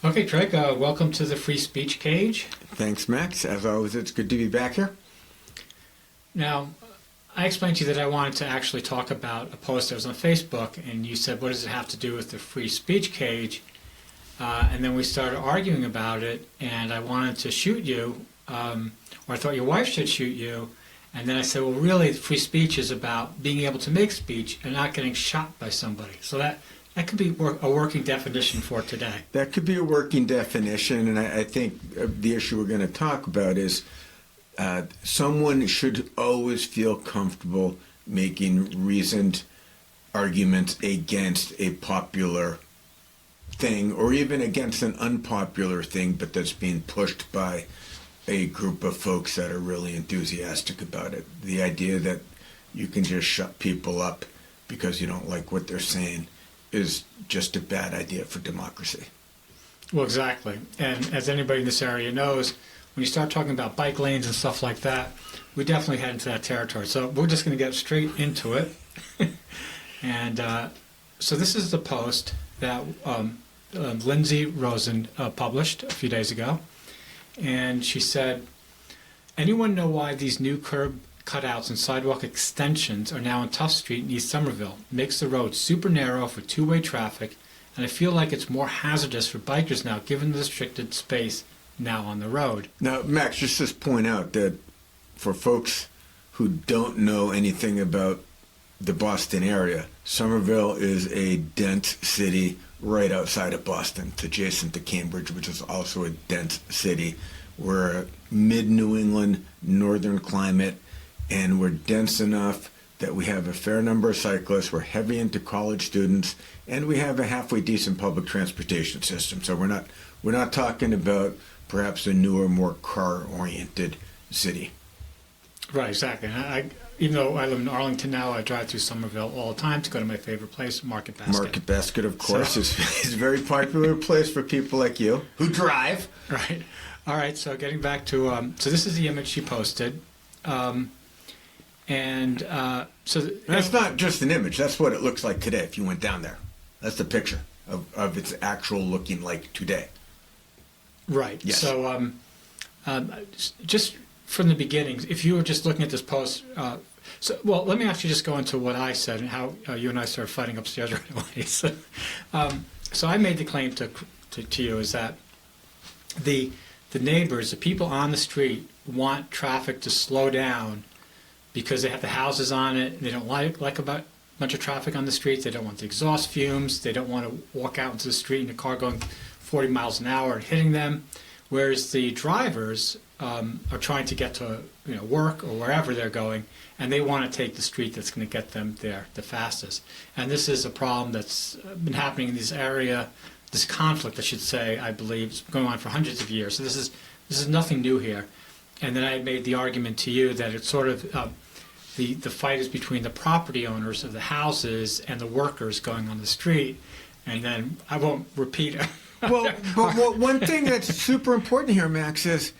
Okay, Craig, welcome to the Free Speech Cage. Thanks, Max. As always, it's good to be back here. Now, I explained to you that I wanted to actually talk about a post that was on Facebook, and you said, what does it have to do with the Free Speech Cage? And then we started arguing about it, and I wanted to shoot you, or I thought your wife should shoot you. And then I said, well, really, free speech is about being able to make speech and not getting shot by somebody. So that could be a working definition for today. That could be a working definition, and I think the issue we're going to talk about is someone should always feel comfortable making reasoned arguments against a popular thing or even against an unpopular thing, but that's being pushed by a group of folks that are really enthusiastic about it. The idea that you can just shut people up because you don't like what they're saying is just a bad idea for democracy. Well, exactly. And as anybody in this area knows, when you start talking about bike lanes and stuff like that, we definitely head into that territory. So we're just going to get straight into it. And so this is the post that Lindsay Rosen published a few days ago. And she said, anyone know why these new curb cutouts and sidewalk extensions are now on Tough Street in East Somerville? Makes the road super narrow for two-way traffic, and I feel like it's more hazardous for bikers now given the restricted space now on the road. Now, Max, just to point out that for folks who don't know anything about the Boston area, Somerville is a dense city right outside of Boston. It's adjacent to Cambridge, which is also a dense city. We're a mid-New England northern climate, and we're dense enough that we have a fair number of cyclists, we're heavy into college students, and we have a halfway decent public transportation system. So we're not talking about perhaps a newer, more car-oriented city. Right, exactly. And even though I live in Arlington now, I drive through Somerville all the time to go to my favorite place, Market Basket. Market Basket, of course, is a very popular place for people like you who drive. Right. All right, so getting back to, so this is the image she posted. So that's not just an image. That's what it looks like today if you went down there. That's the picture of its actual looking like today. Right. Yes. So just from the beginning, if you were just looking at this post, let me actually just go into what I said and how you and I started fighting upstairs right away. So I made the claim to you is that the neighbors, the people on the street, want traffic to slow down because they have the houses on it. They don't like a bunch of traffic on the streets. They don't want the exhaust fumes. They don't want to walk out into the street in a car going 40 miles an hour and hitting them. Whereas the drivers are trying to get to work or wherever they're going, and they want to take the street that's going to get them there the fastest. And this is a problem that's been happening in this area, this conflict, I should say, I believe, it's going on for hundreds of years. So this is nothing new here. And then I made the argument to you that it's sort of the fight is between the property owners of the houses and the workers going on the street. And then I won't repeat it. Well, but one thing that's super important here, Max, is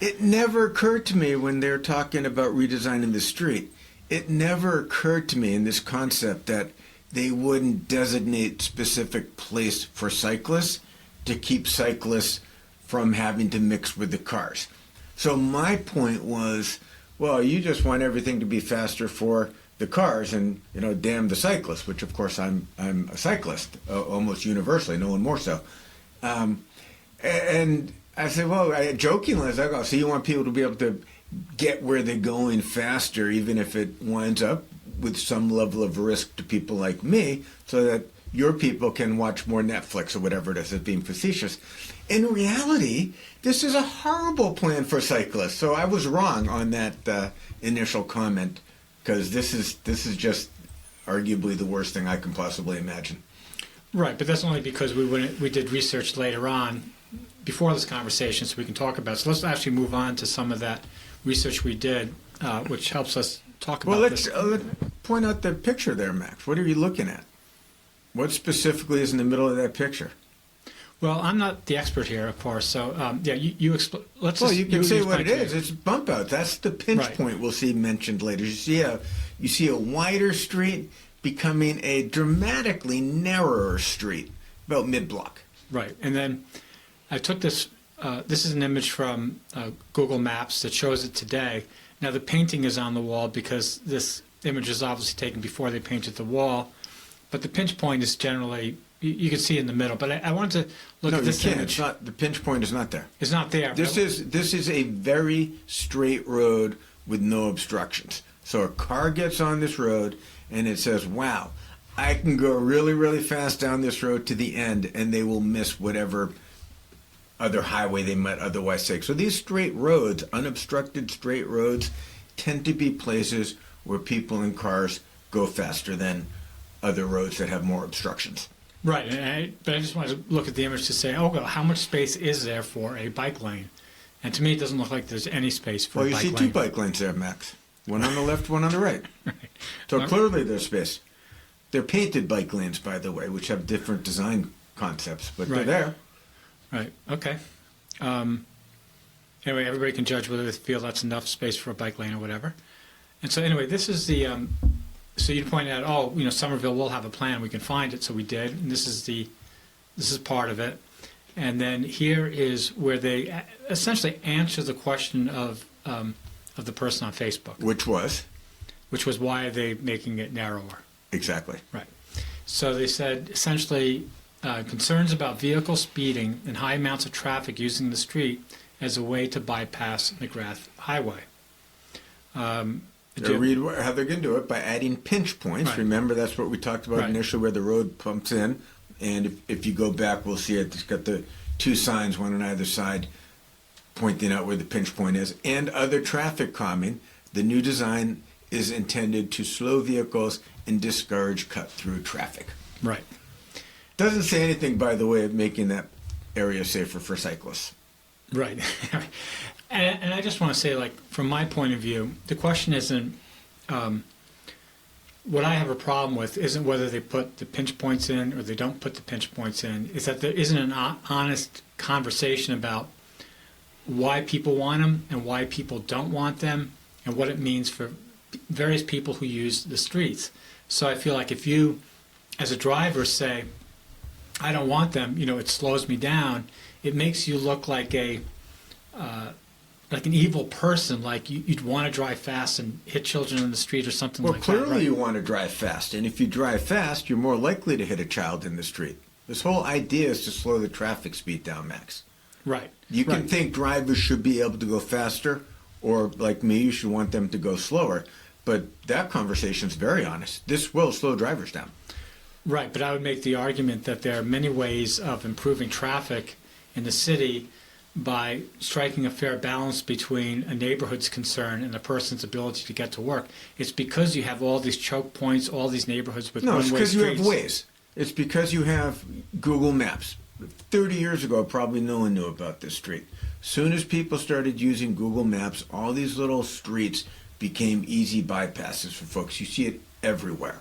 it never occurred to me when they're talking about redesigning the street, it never occurred to me in this concept that they wouldn't designate specific place for cyclists to keep cyclists from having to mix with the cars. So my point was, well, you just want everything to be faster for the cars and, damn the cyclists, which of course I'm a cyclist, almost universally, no one more so. And I said, well, jokingly, I was like, oh, so you want people to be able to get where they're going faster, even if it winds up with some level of risk to people like me, so that your people can watch more Netflix or whatever it is, as being facetious. In reality, this is a horrible plan for cyclists. So I was wrong on that initial comment, because this is just arguably the worst thing I can possibly imagine. Right, but that's only because we did research later on before this conversation, so we can talk about it. So let's actually move on to some of that research we did, which helps us talk about this. Well, let's point out the picture there, Max. What are you looking at? What specifically is in the middle of that picture? Well, I'm not the expert here, of course. So, you explain. Well, you can say what it is. It's bump out. That's the pinch Right. point we'll see mentioned later. You see a wider street becoming a dramatically narrower street, about mid-block. Right, and then I took this. This is an image from Google Maps that shows it today. Now the painting is on the wall because this image is obviously taken before they painted the wall, but the pinch point is generally you can see in the middle. But I wanted to look No, at you this can't. image. It's not. The pinch point is not there. It's not there. This is a very straight road with no obstructions. So a car gets on this road and it says, "Wow, I can go really, really fast down this road to the end," and they will miss whatever other highway they might otherwise take. So these straight roads, unobstructed straight roads, tend to be places where people in cars go faster than other roads that have more obstructions. Right, but I just wanted to look at the image to say, oh, well, how much space is there for a bike lane? And to me, it doesn't look like there's any space for Well, a you bike see lane. two bike lanes there, Max. One on the left, one on the right. Right. So Well, clearly there's space. They're painted bike lanes, by the way, which have different design concepts, but they're Right. there. Right, okay. Anyway, everybody can judge whether they feel that's enough space for a bike lane or whatever. And so anyway, this is the, so you pointed out, oh, you know, Somerville will have a plan, we can find it, so we did, and this is part of it. And then here is where they essentially answer the question of the person on Facebook, Which was? which was why are they making it narrower? Exactly. Right. So they said essentially concerns about vehicle speeding and high amounts of traffic using the street as a way to bypass McGrath Highway. They'll read how they're going to do it by adding pinch points. Right. Remember, that's what we talked about Right. initially, where the road pumps in. And if you go back, we'll see it. It's got the two signs, one on either side, pointing out where the pinch point is. And other traffic calming. The new design is intended to slow vehicles and discourage cut-through traffic. Right. Doesn't say anything, by the way, of making that area safer for cyclists. Right. And I just want to say, like, from my point of view, the question isn't, what I have a problem with isn't whether they put the pinch points in or they don't put the pinch points in, is that there isn't an honest conversation about why people want them and why people don't want them and what it means for various people who use the streets. So I feel like if you, as a driver, say, I don't want them, you know, it slows me down, it makes you look like like an evil person, like you'd want to drive fast and hit children in the street or something Well, like clearly that. Right? you want to drive fast. And if you drive fast, you're more likely to hit a child in the street. This whole idea is to slow the traffic speed down, Max. Right. You can Right. think drivers should be able to go faster, or like me, you should want them to go slower. But that conversation is very honest. This will slow drivers down. Right, but I would make the argument that there are many ways of improving traffic in the city by striking a fair balance between a neighborhood's concern and a person's ability to get to work. It's because you have all these choke points, all these neighborhoods with No, it's one-way because you have streets. Waze. It's because you have Google Maps. 30 years ago, probably no one knew about this street. Soon as people started using Google Maps, all these little streets became easy bypasses for folks. You see it everywhere.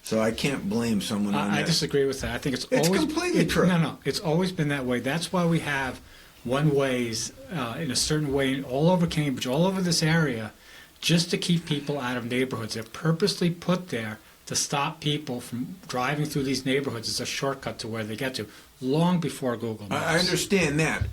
So I can't blame someone on I that. disagree with that. I think it's It's always completely true. No, it's always been that way. That's why we have one-ways in a certain way all over Cambridge, all over this area, just to keep people out of neighborhoods. They're purposely put there to stop people from driving through these neighborhoods as a shortcut to where they get to, long before Google Maps. I understand that.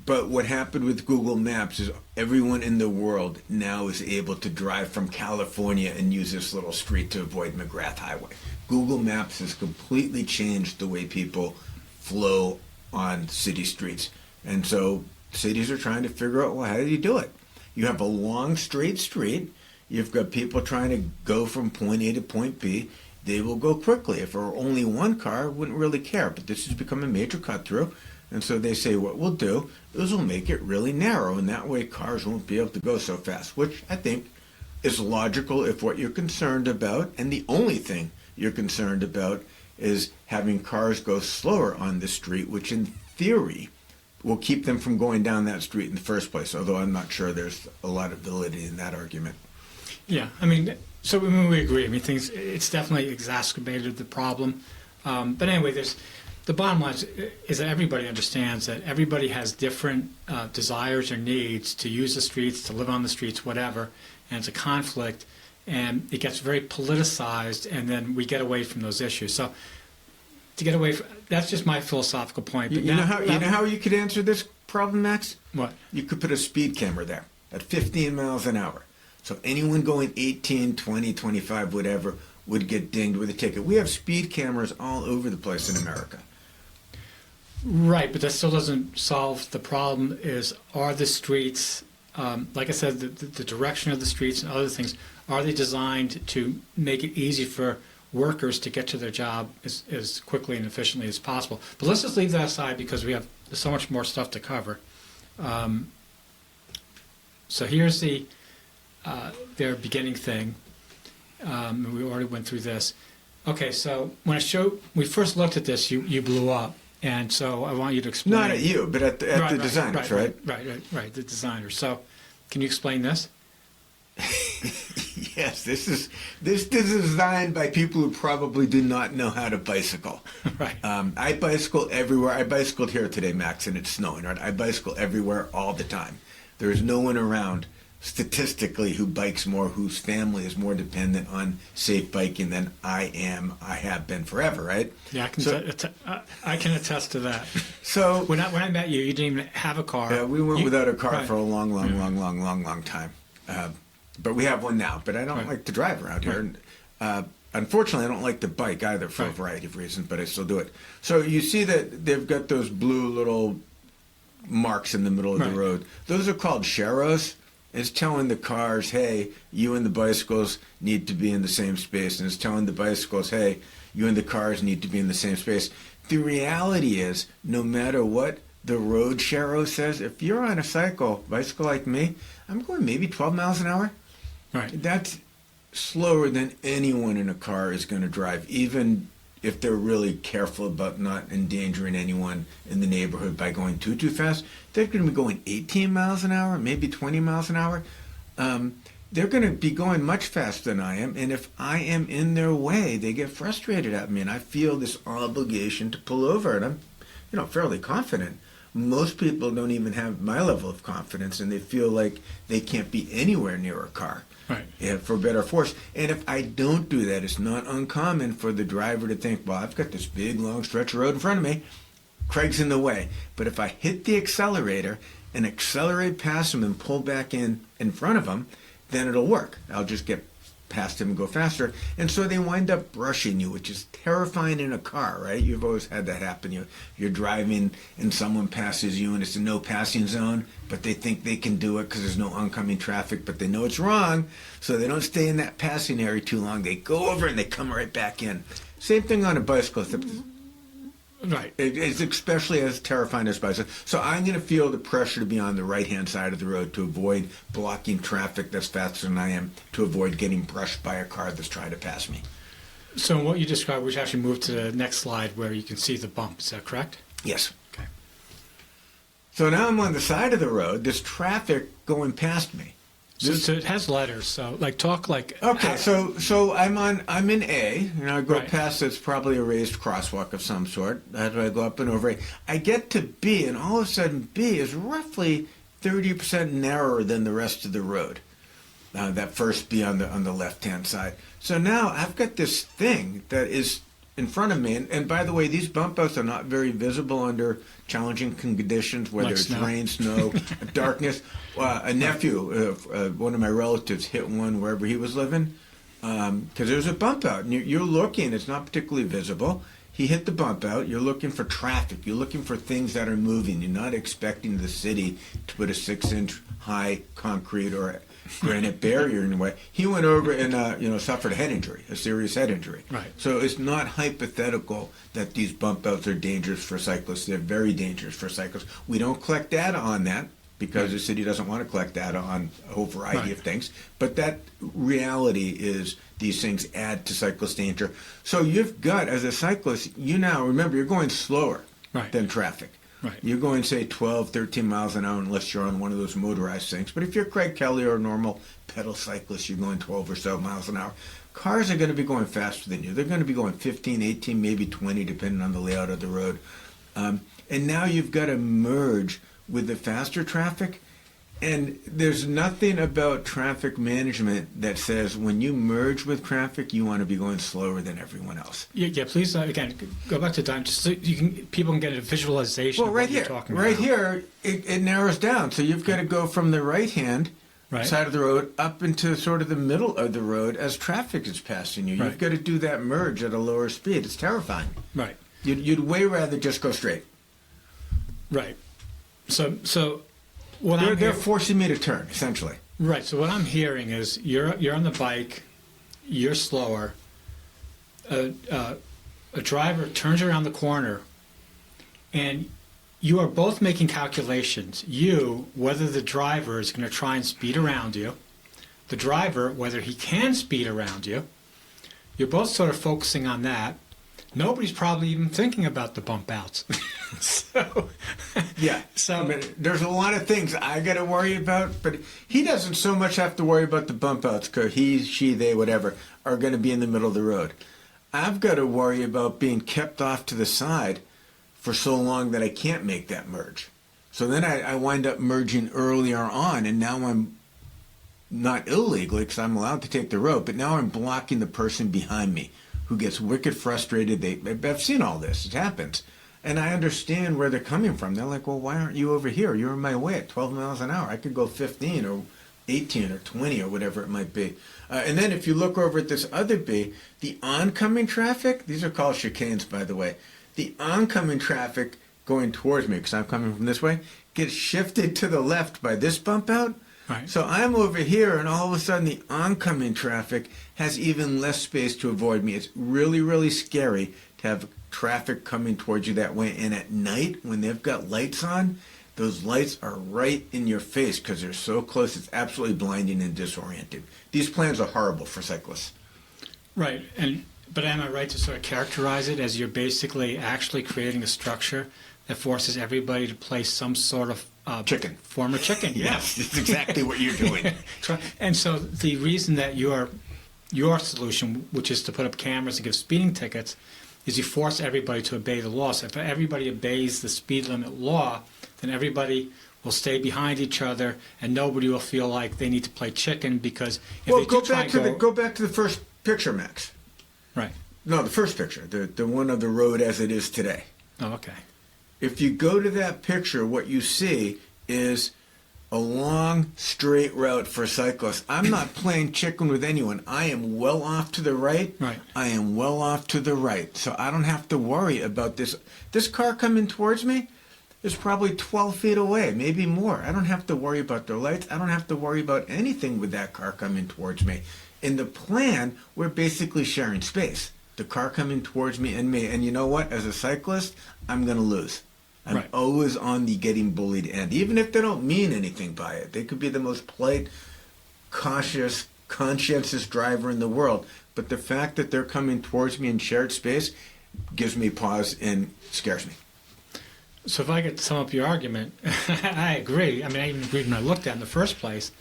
But what happened with Google Maps is everyone in the world now is able to drive from California and use this little street to avoid McGrath Highway. Google Maps has completely changed the way people flow on city streets. And so cities are trying to figure out, well, how do you do it? You have a long, straight street. You've got people trying to go from point A to point B. They will go quickly. If there were only one car, wouldn't really care. But this has become a major cut through. And so they say what we'll do is we'll make it really narrow, and that way cars won't be able to go so fast, which I think is logical if what you're concerned about, and the only thing you're concerned about, is having cars go slower on the street, which in theory will keep them from going down that street in the first place, although I'm not sure there's a lot of validity in that argument. Yeah, I mean, so we agree. I mean, it's definitely exacerbated the problem. But anyway, the bottom line is that everybody understands that everybody has different desires or needs to use the streets, to live on the streets, whatever, and it's a conflict, and it gets very politicized, and then we get away from those issues. So to get away from, that's just my philosophical point. You But know how you could answer this problem, Max? What? You could put a speed camera there at 15 miles an hour. So anyone going 18, 20, 25, whatever, would get dinged with a ticket. We have speed cameras all over the place in America. Right, but that still doesn't solve the problem. Are the streets, like I said, the direction of the streets and other things, are they designed to make it easy for workers to get to their job as quickly and efficiently as possible? But let's just leave that aside because there's so much more stuff to cover. So here's their beginning thing. We already went through this. Okay, so when we first looked at this, you blew up. And so I want you to explain. Not at you, but at the designers, right? Right, the designers. So can you explain this? Yes, this is designed by people who probably do not know how to bicycle. Right. I bicycle everywhere. I bicycled here today, Max, and it's snowing, right? I bicycle everywhere all the time. There is no one around statistically who bikes more, whose family is more dependent on safe biking than I have been forever, right? Yeah, I can attest to that. So when I met you, you didn't even have a car. Yeah, we went without a car for a long time. But we have one now. But I don't like to drive around here. And, unfortunately, I don't like to bike either for a variety of reasons, but I still do it. So you see that they've got those blue little marks in the middle of the road. Those are called sharrows. It's telling the cars, hey, you and the bicycles need to be in the same space. And it's telling the bicycles, hey, you and the cars need to be in the same space. The reality is, no matter what the road sharrow says, if you're on a bicycle like me, I'm going maybe 12 miles an hour. Right. That's slower than anyone in a car is going to drive, even if they're really careful about not endangering anyone in the neighborhood by going too fast. They're going to be going 18 miles an hour, maybe 20 miles an hour. They're going to be going much faster than I am, and if I am in their way, they get frustrated at me, and I feel this obligation to pull over, and I'm fairly confident. Most people don't even have my level of confidence, and they feel like they can't be anywhere near a car. Right. Yeah, for better or for worse. And if I don't do that, it's not uncommon for the driver to think, well, I've got this big, long stretch of road in front of me. Craig's in the way. But if I hit the accelerator and accelerate past him and pull back in front of him, then it'll work. I'll just get past him and go faster. And so they wind up brushing you, which is terrifying in a car, right? You've always had that happen. You're driving and someone passes you and it's a no passing zone, but they think they can do it because there's no oncoming traffic, but they know it's wrong, so they don't stay in that passing area too long. They go over and they come right back in. Same thing on a bicycle. Right. It's especially as terrifying as bicycle. So I'm going to feel the pressure to be on the right-hand side of the road to avoid blocking traffic that's faster than I am, to avoid getting brushed by a car that's trying to pass me. So in what you described, we should actually move to the next slide where you can see the bump. Is that correct? Yes. Okay. So now I'm on the side of the road. There's traffic going past me. So it has letters. So talk like. Okay, so I'm in A, and I go past. It's probably a raised crosswalk of some sort. As I go up and over A, I get to B, and all of a sudden B is roughly 30% narrower than the rest of the road. That first B on the left-hand side. So now I've got this thing that is in front of me, and by the way, these bump outs are not very visible under challenging conditions, whether it's rain, snow, darkness. A nephew, one of my relatives, hit one wherever he was living because there's a bump out, and you're looking. It's not particularly visible. He hit the bump out. You're looking for traffic. You're looking for things that are moving. You're not expecting the city to put a 6-inch high concrete or granite barrier in the way. He went over and suffered a serious head injury. Right. So it's not hypothetical that these bump outs are dangerous for cyclists. They're very dangerous for cyclists. We don't collect data on that because the city doesn't want to collect data on a whole variety of things. But that reality is these things add to cyclist danger. So you've got, as a cyclist, remember, you're going slower than traffic. Right. You're going, say, 12, 13 miles an hour unless you're on one of those motorized things. But if you're Craig Kelly or a normal pedal cyclist, you're going 12 or so miles an hour. Cars are going to be going faster than you. They're going to be going 15, 18, maybe 20, depending on the layout of the road. And now you've got to merge with the faster traffic. And there's nothing about traffic management that says when you merge with traffic, you want to be going slower than everyone else. Yeah, please, again, go back to time, just so people can get a visualization Well, of right what you're here, talking right about. here, it narrows down. So you've got to go from the right-hand Right. side of the road up into sort of the middle of the road as traffic is passing you. Right. You've got to do that merge at a lower speed. It's terrifying. Right, You'd way rather just go straight. right. So what They're forcing me to turn, essentially. Right. So what I'm hearing is you're on the bike, you're slower. A driver turns around the corner, and you are both making calculations. You, whether the driver is going to try and speed around you, the driver, whether he can speed around you. You're both sort of focusing on that. Nobody's probably even thinking about the bump outs. So, Yeah. So I mean, there's a lot of things I got to worry about, but he doesn't so much have to worry about the bump outs because he, she, they, whatever, are going to be in the middle of the road. I've got to worry about being kept off to the side for so long that I can't make that merge. So then I wind up merging earlier on, and now I'm not illegally because I'm allowed to take the road, but now I'm blocking the person behind me who gets wicked frustrated. I've seen all this. It happens. And I understand where they're coming from. They're like, well, why aren't you over here? You're in my way at 12 miles an hour. I could go 15 or 18 or 20 or whatever it might be. And then if you look over at this other B, the oncoming traffic, these are called chicanes, by the way. The oncoming traffic going towards me, because I'm coming from this way, gets shifted to the left by this bump out. Right. So I'm over here, and all of a sudden the oncoming traffic has even less space to avoid me. It's really, really scary to have traffic coming towards you that way. And at night, when they've got lights on, those lights are right in your face because they're so close. It's absolutely blinding and disorienting. These plans are horrible for cyclists. Right, but am I right to sort of characterize it as you're basically actually creating a structure that forces everybody to play some sort of Chicken. form of chicken? Yes, that's exactly what you're doing. And so the reason that your solution, which is to put up cameras and give speeding tickets, is you force everybody to obey the law. So if everybody obeys the speed limit law, then everybody will stay behind each other, and nobody will feel like they need to play chicken because if Well, they do try and go back to the first picture, Max. right. No, the first picture, the one of the road as it is today. Oh, okay. If you go to that picture, what you see is a long, straight route for cyclists. I'm not playing chicken with anyone. I am well off to the right. Right. I am well off to the right. So I don't have to worry about this. This car coming towards me is probably 12 feet away, maybe more. I don't have to worry about their lights. I don't have to worry about anything with that car coming towards me. In the plan, we're basically sharing space. The car coming towards me and me. And you know what? As a cyclist, I'm going to lose. I'm Right. always on the getting bullied end, even if they don't mean anything by it. They could be the most polite, cautious, conscientious driver in the world. But the fact that they're coming towards me in shared space gives me pause and scares me. So if I could sum up your argument, I agree. I mean, I even agreed when I looked at it in the first place.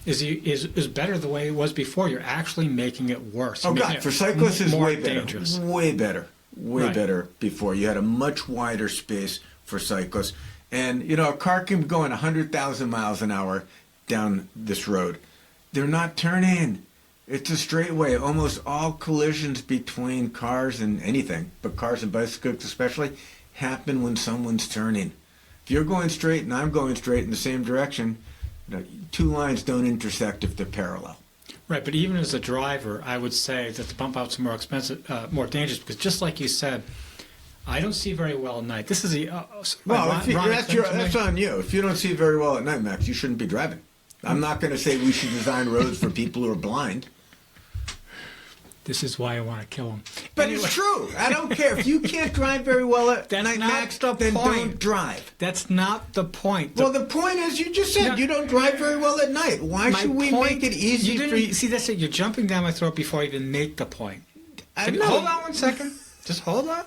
Is better the way it was before. You're actually making it worse. Oh, You're God, making for it cyclists, it's more way better. dangerous. Way better. Way Right. better before. You had a much wider space for cyclists. And, you know, a car can be going 100,000 miles an hour down this road. They're not turning. It's a straightaway. Almost all collisions between cars and anything, but cars and bicycles especially, happen when someone's turning. If you're going straight and I'm going straight in the same direction, you know, two lines don't intersect if they're parallel. Right, but even as a driver, I would say that the bump outs are more expensive, more dangerous, because just like you said, I don't see very well at night. This is the Well, ironic thing to me. that's on you. If you don't see very well at night, Max, you shouldn't be driving. I'm not going to say we should design roads for people who are blind. This is why I want to kill him. But it's true. I don't care. If you can't drive very well at That's night, not Max, the then point. don't drive. That's not the point. Well, the point is, you just said No. you don't drive very well at night. Why My should we point- make it easy you for didn't- you? See, that's it. You're jumping down my throat before I even make the point. I know. Hold on one second. Just hold on.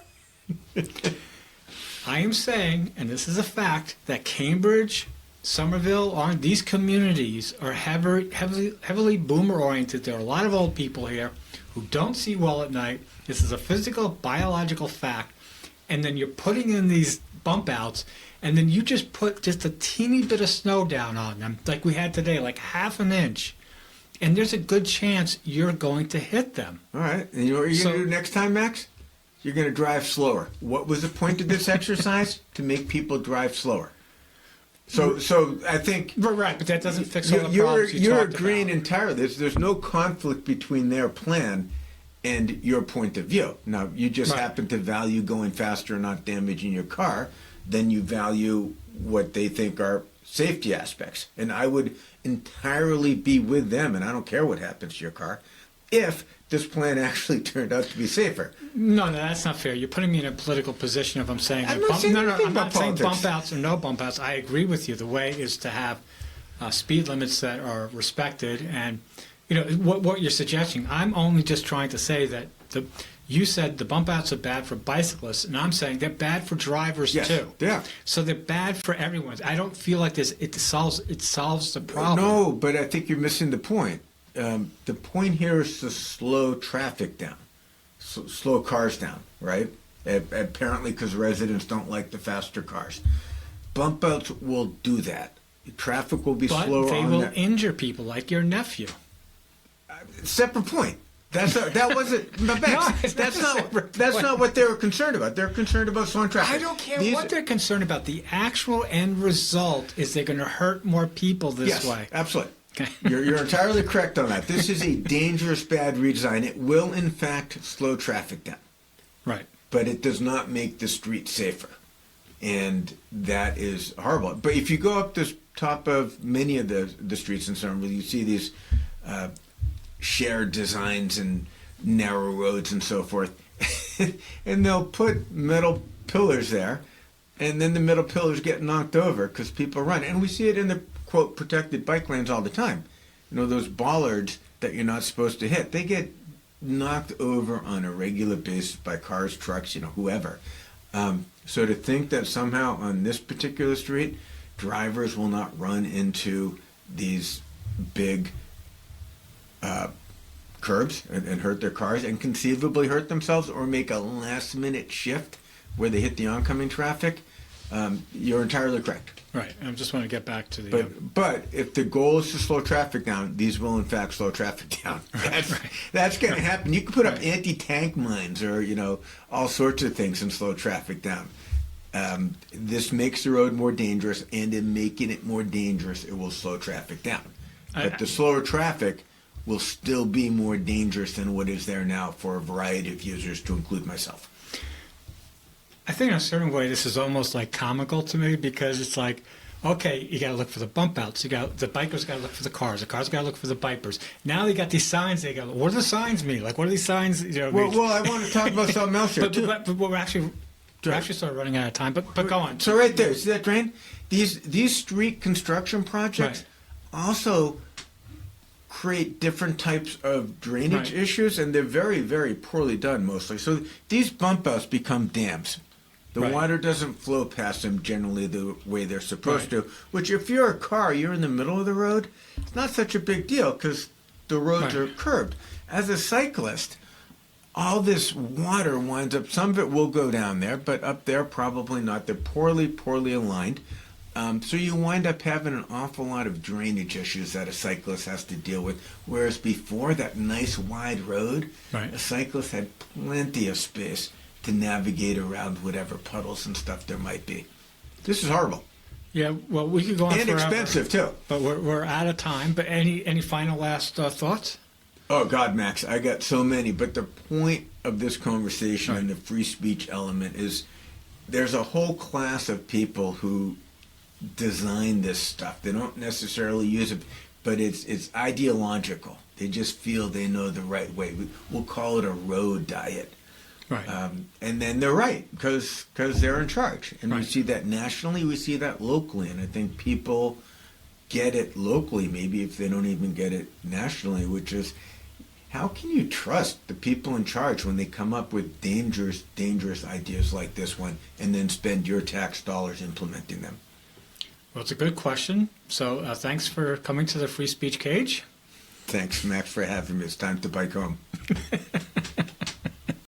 I am saying, and this is a fact, that Cambridge, Somerville, on these communities are heavily boomer oriented. There are a lot of old people here who don't see well at night. This is a physical, biological fact. And then you're putting in these bump outs, and then you just put just a teeny bit of snow down on them, like we had today, like half an inch, and there's a good chance you're going to hit them. All right. And you know what you're going to do next time, Max? You're going to drive slower. What was the point of this exercise? To make people drive slower. So I think... Right, but that doesn't fix all the problems you're agreeing entirely. There's no conflict between their plan and your point of view. Now, you just happen to value going faster and not damaging your car. Then you value what they think are safety aspects. And I would entirely be with them, and I don't care what happens to your car, if this plan actually turned out to be safer. No, that's not fair. You're putting me in a political position if I'm saying... I'm not saying anything I'm about not saying politics. bump outs or no bump outs. I agree with you. The way is to have speed limits that are respected. And, you know, what you're suggesting, I'm only just trying to say that you said the bump outs are bad for bicyclists, and I'm saying they're bad for drivers too. Yeah. So they're bad for everyone. I don't feel like it solves the problem. No, but I think you're missing the point. The point here is to slow traffic down, slow cars down, right? Apparently because residents don't like the faster cars. Bump outs will do that. Traffic will be slower But they on will that. injure people like your nephew. Separate point. That wasn't. Max, that's not what they were concerned about. They're concerned about slowing traffic. I don't care what they're concerned about. The actual end result is they're going to hurt more people this way. Yes, absolutely. Okay. You're entirely correct on that. This is a dangerous, bad redesign. It will, in fact, slow traffic down. Right. But it does not make the street safer. And that is horrible. But if you go up the top of many of the streets in Somerville, you see these shared designs and narrow roads and so forth. And they'll put metal pillars there, and then the metal pillars get knocked over because people run. And we see it in the, quote, protected bike lanes all the time. You know, those bollards that you're not supposed to hit, they get knocked over on a regular basis by cars, trucks, you know, whoever. So to think that somehow on this particular street, drivers will not run into these big curbs and hurt their cars and conceivably hurt themselves or make a last-minute shift where they hit the oncoming traffic, you're entirely correct. Right. I just want to get back to the... But if the goal is to slow traffic down, these will in fact slow traffic down. That's going to happen. You can put up anti-tank mines or, you know, all sorts of things and slow traffic down. This makes the road more dangerous, and in making it more dangerous, it will slow traffic down. But the slower traffic will still be more dangerous than what is there now for a variety of users, to include myself. I think in a certain way this is almost like comical to me, because it's like, okay, you got to look for the bump outs. The bikers got to look for the cars. The cars got to look for the bikers. Now they got these signs. What do the signs mean? Like, what are these signs? You know, well, I want to talk about something else here too. But we're actually sort of running out of time. But go on. So right there, see that drain? These street construction projects also create different types of drainage issues, and they're very, very poorly done mostly. So these bump outs become dams. The water doesn't flow past them generally the way they're supposed to, which if you're a car, you're in the middle of the road, it's not such a big deal because the roads are curbed. As a cyclist, all this water winds up, some of it will go down there, but up there probably not. They're poorly aligned. So you wind up having an awful lot of drainage issues that a cyclist has to deal with, whereas before that nice wide road, a cyclist had plenty of space to navigate around whatever puddles and stuff there might be. This is horrible. Yeah, well, we could go on and forever. Expensive, too. But we're out of time. But any final last thoughts? Oh, God, Max, I got so many. But the point of this conversation and the free speech element is there's a whole class of people who design this stuff. They don't necessarily use it, but it's ideological. They just feel they know the right way. We'll call it a road diet. Right. And then they're right because they're in charge. And we see that nationally, we see that locally. And I think people get it locally, maybe if they don't even get it nationally, which is, how can you trust the people in charge when they come up with dangerous ideas like this one and then spend your tax dollars implementing them? Well, it's a good question. So thanks for coming to the Free Speech Cage. Thanks, Max, for having me. It's time to bike home.